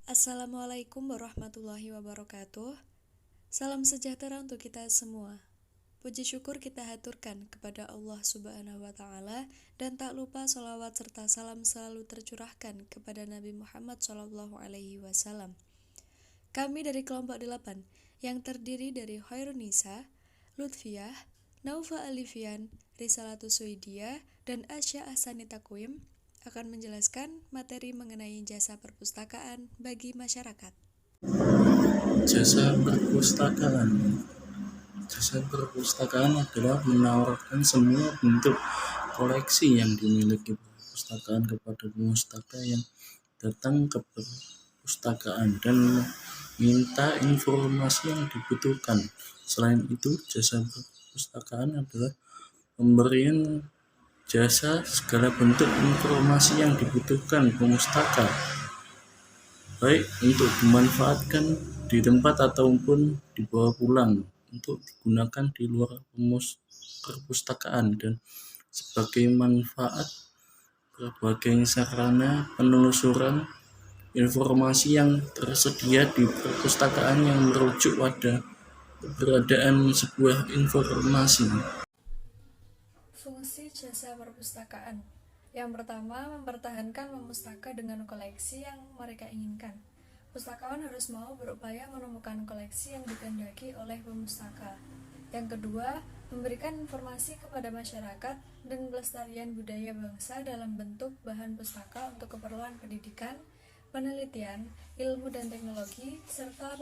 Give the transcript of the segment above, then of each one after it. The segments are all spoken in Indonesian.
Assalamualaikum warahmatullahi wabarakatuh. Salam sejahtera untuk kita semua. Puji syukur kita haturkan kepada Allah Subhanahu wa Ta'ala, dan tak lupa sholawat serta salam selalu tercurahkan kepada Nabi Muhammad SAW. Kami dari kelompok 8 yang terdiri dari Khairunisa, Lutfiah, Naufa Alifian, Risalatus Suidiyah, dan Asya Ahsanita Kuim akan menjelaskan materi mengenai jasa perpustakaan bagi masyarakat. Jasa perpustakaan. Jasa perpustakaan adalah menawarkan semua bentuk koleksi yang dimiliki perpustakaan kepada pemustaka yang datang ke perpustakaan dan minta informasi yang dibutuhkan. Selain itu, jasa perpustakaan adalah pemberian jasa segala bentuk informasi yang dibutuhkan pemustaka, baik untuk dimanfaatkan di tempat ataupun dibawa pulang untuk digunakan di luar perpustakaan, dan sebagai manfaat berbagai sarana penelusuran informasi yang tersedia di perpustakaan yang merujuk pada keberadaan sebuah informasi. Fungsi jasa perpustakaan. Yang pertama, mempertahankan pemustaka dengan koleksi yang mereka inginkan. Pustakawan harus mau berupaya menemukan koleksi yang dikehendaki oleh pemustaka. Yang kedua, memberikan informasi kepada masyarakat dan pelestarian budaya bangsa dalam bentuk bahan pustaka untuk keperluan pendidikan, penelitian, ilmu dan teknologi, serta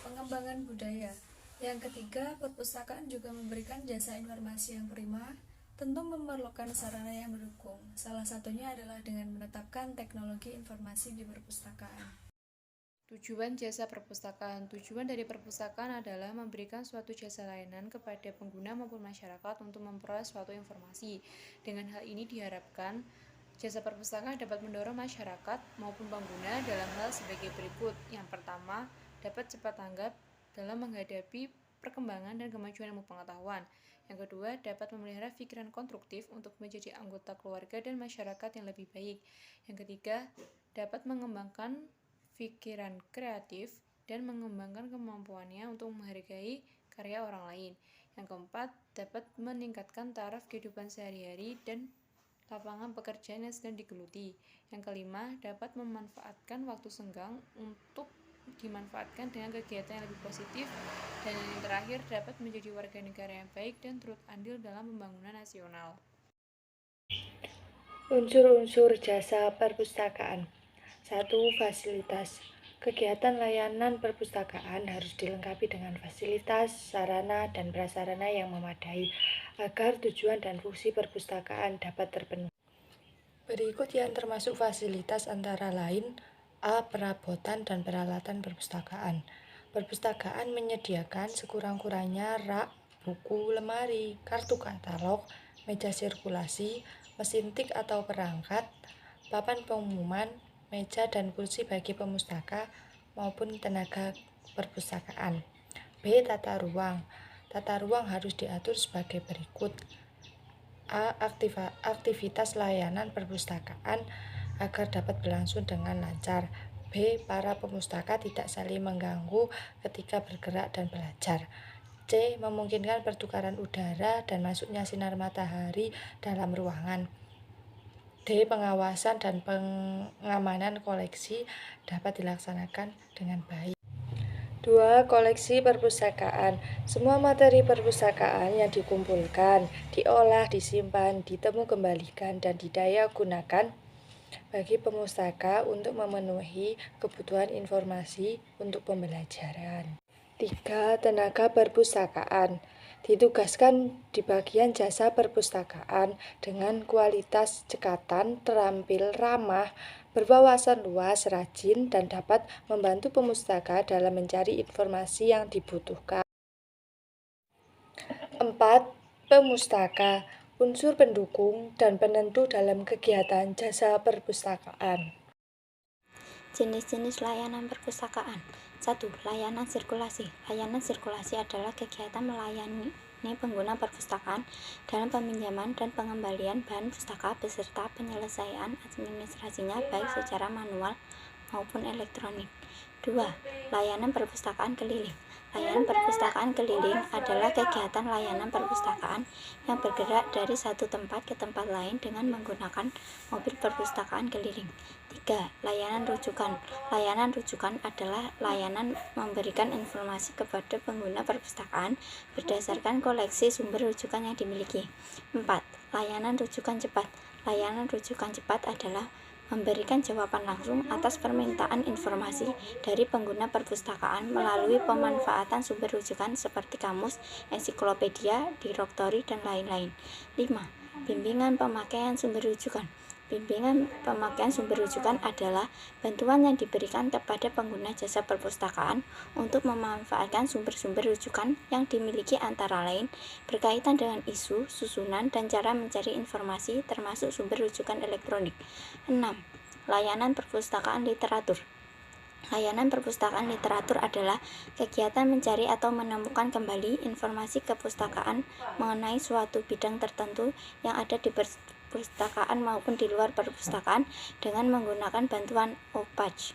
pengembangan budaya. Yang ketiga, perpustakaan juga memberikan jasa informasi yang prima, tentu memerlukan sarana yang mendukung. Salah satunya adalah dengan menetapkan teknologi informasi di perpustakaan. Tujuan jasa perpustakaan. Tujuan dari perpustakaan adalah memberikan suatu jasa layanan kepada pengguna maupun masyarakat untuk memperoleh suatu informasi. Dengan hal ini diharapkan jasa perpustakaan dapat mendorong masyarakat maupun pengguna dalam hal sebagai berikut. Yang pertama, dapat cepat tanggap dalam menghadapi perkembangan dan kemajuan ilmu pengetahuan. Yang kedua, dapat memelihara pikiran konstruktif untuk menjadi anggota keluarga dan masyarakat yang lebih baik. Yang ketiga, dapat mengembangkan pikiran kreatif dan mengembangkan kemampuannya untuk menghargai karya orang lain. Yang keempat, dapat meningkatkan taraf kehidupan sehari-hari dan lapangan pekerjaan yang sedang digeluti. Yang kelima, dapat memanfaatkan waktu senggang untuk dimanfaatkan dengan kegiatan yang lebih positif. Dan yang terakhir, dapat menjadi warga negara yang baik dan turut andil dalam pembangunan nasional. Unsur-unsur jasa perpustakaan. 1. Fasilitas. Kegiatan layanan perpustakaan harus dilengkapi dengan fasilitas, sarana, dan prasarana yang memadai agar tujuan dan fungsi perpustakaan dapat terpenuhi. Berikut yang termasuk fasilitas antara lain: A. Perabotan dan peralatan perpustakaan. Perpustakaan menyediakan sekurang-kurangnya rak, buku, lemari, kartu katalog, meja sirkulasi, mesin tik atau perangkat, papan pengumuman, meja dan kursi bagi pemustaka maupun tenaga perpustakaan. B. Tata ruang. Tata ruang harus diatur sebagai berikut: A. Aktivitas layanan perpustakaan agar dapat berlangsung dengan lancar. B. Para pemustaka tidak saling mengganggu ketika bergerak dan belajar. C. Memungkinkan pertukaran udara dan masuknya sinar matahari dalam ruangan. D. Pengawasan dan pengamanan koleksi dapat dilaksanakan dengan baik. 2. Koleksi perpustakaan. Semua materi perpustakaan yang dikumpulkan, diolah, disimpan, ditemu kembalikan, dan didaya gunakan bagi pemustaka untuk memenuhi kebutuhan informasi untuk pembelajaran. 3. Tenaga perpustakaan. Ditugaskan di bagian jasa perpustakaan dengan kualitas cekatan, terampil, ramah, berwawasan luas, rajin, dan dapat membantu pemustaka dalam mencari informasi yang dibutuhkan. 4. Pemustaka, unsur pendukung dan penentu dalam kegiatan jasa perpustakaan. Jenis-jenis layanan perpustakaan. 1. Layanan sirkulasi. Layanan sirkulasi adalah kegiatan melayani pengguna perpustakaan dalam peminjaman dan pengembalian bahan pustaka beserta penyelesaian administrasinya baik secara manual maupun elektronik. 2. Layanan perpustakaan keliling. Layanan perpustakaan keliling adalah kegiatan layanan perpustakaan yang bergerak dari satu tempat ke tempat lain dengan menggunakan mobil perpustakaan keliling. 3. Layanan rujukan. Layanan rujukan adalah layanan memberikan informasi kepada pengguna perpustakaan berdasarkan koleksi sumber rujukan yang dimiliki. 4. Layanan rujukan cepat. Layanan rujukan cepat adalah memberikan jawaban langsung atas permintaan informasi dari pengguna perpustakaan melalui pemanfaatan sumber rujukan seperti kamus, ensiklopedia, direktori, dan lain-lain. 5. Bimbingan pemakaian sumber rujukan. Bimbingan pemakaian sumber rujukan adalah bantuan yang diberikan kepada pengguna jasa perpustakaan untuk memanfaatkan sumber-sumber rujukan yang dimiliki antara lain berkaitan dengan isu, susunan, dan cara mencari informasi termasuk sumber rujukan elektronik. 6. Layanan perpustakaan literatur. Layanan perpustakaan literatur adalah kegiatan mencari atau menemukan kembali informasi kepustakaan mengenai suatu bidang tertentu yang ada di perpustakaan maupun di luar perpustakaan dengan menggunakan bantuan OPAJ,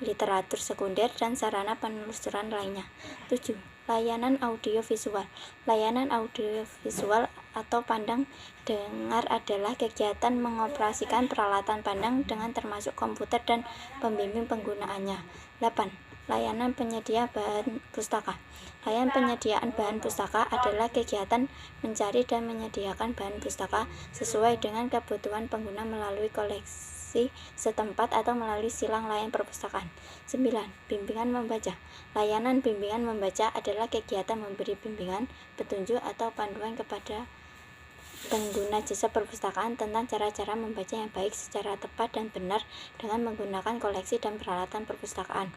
literatur sekunder, dan sarana penelusuran lainnya. 7. Layanan audiovisual. Layanan audiovisual atau pandang dengar adalah kegiatan mengoperasikan peralatan pandang dengan termasuk komputer dan pembimbing penggunaannya. 8. Layanan penyedia bahan pustaka. Layanan penyediaan bahan pustaka adalah kegiatan mencari dan menyediakan bahan pustaka sesuai dengan kebutuhan pengguna melalui koleksi setempat atau melalui silang layan perpustakaan. 9. Bimbingan membaca. Layanan bimbingan membaca adalah kegiatan memberi bimbingan, petunjuk, atau panduan kepada pengguna jasa perpustakaan tentang cara-cara membaca yang baik secara tepat dan benar dengan menggunakan koleksi dan peralatan perpustakaan.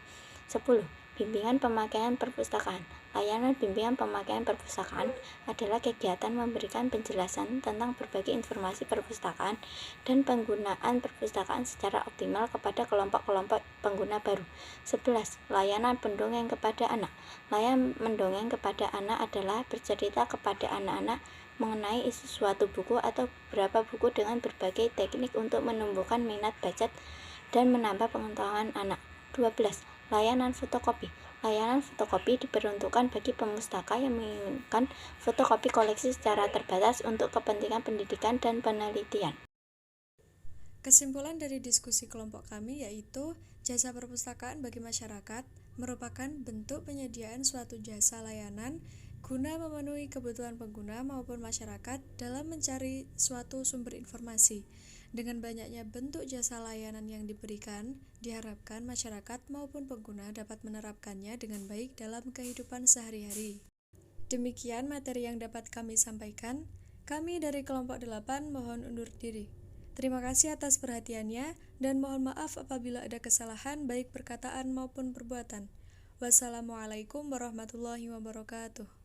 10. Bimbingan pemakaian perpustakaan. Layanan bimbingan pemakaian perpustakaan adalah kegiatan memberikan penjelasan tentang berbagai informasi perpustakaan dan penggunaan perpustakaan secara optimal kepada kelompok-kelompok pengguna baru. 11. Layanan pendongeng kepada anak. Layanan mendongeng kepada anak adalah bercerita kepada anak-anak mengenai isi suatu buku atau beberapa buku dengan berbagai teknik untuk menumbuhkan minat baca dan menambah pengetahuan anak. 12. Layanan fotokopi. Layanan fotokopi diperuntukkan bagi pemustaka yang menginginkan fotokopi koleksi secara terbatas untuk kepentingan pendidikan dan penelitian. Kesimpulan dari diskusi kelompok kami yaitu jasa perpustakaan bagi masyarakat merupakan bentuk penyediaan suatu jasa layanan guna memenuhi kebutuhan pengguna maupun masyarakat dalam mencari suatu sumber informasi. Dengan banyaknya bentuk jasa layanan yang diberikan, diharapkan masyarakat maupun pengguna dapat menerapkannya dengan baik dalam kehidupan sehari-hari. Demikian materi yang dapat kami sampaikan. Kami dari kelompok 8 mohon undur diri. Terima kasih atas perhatiannya dan mohon maaf apabila ada kesalahan baik perkataan maupun perbuatan. Wassalamualaikum warahmatullahi wabarakatuh.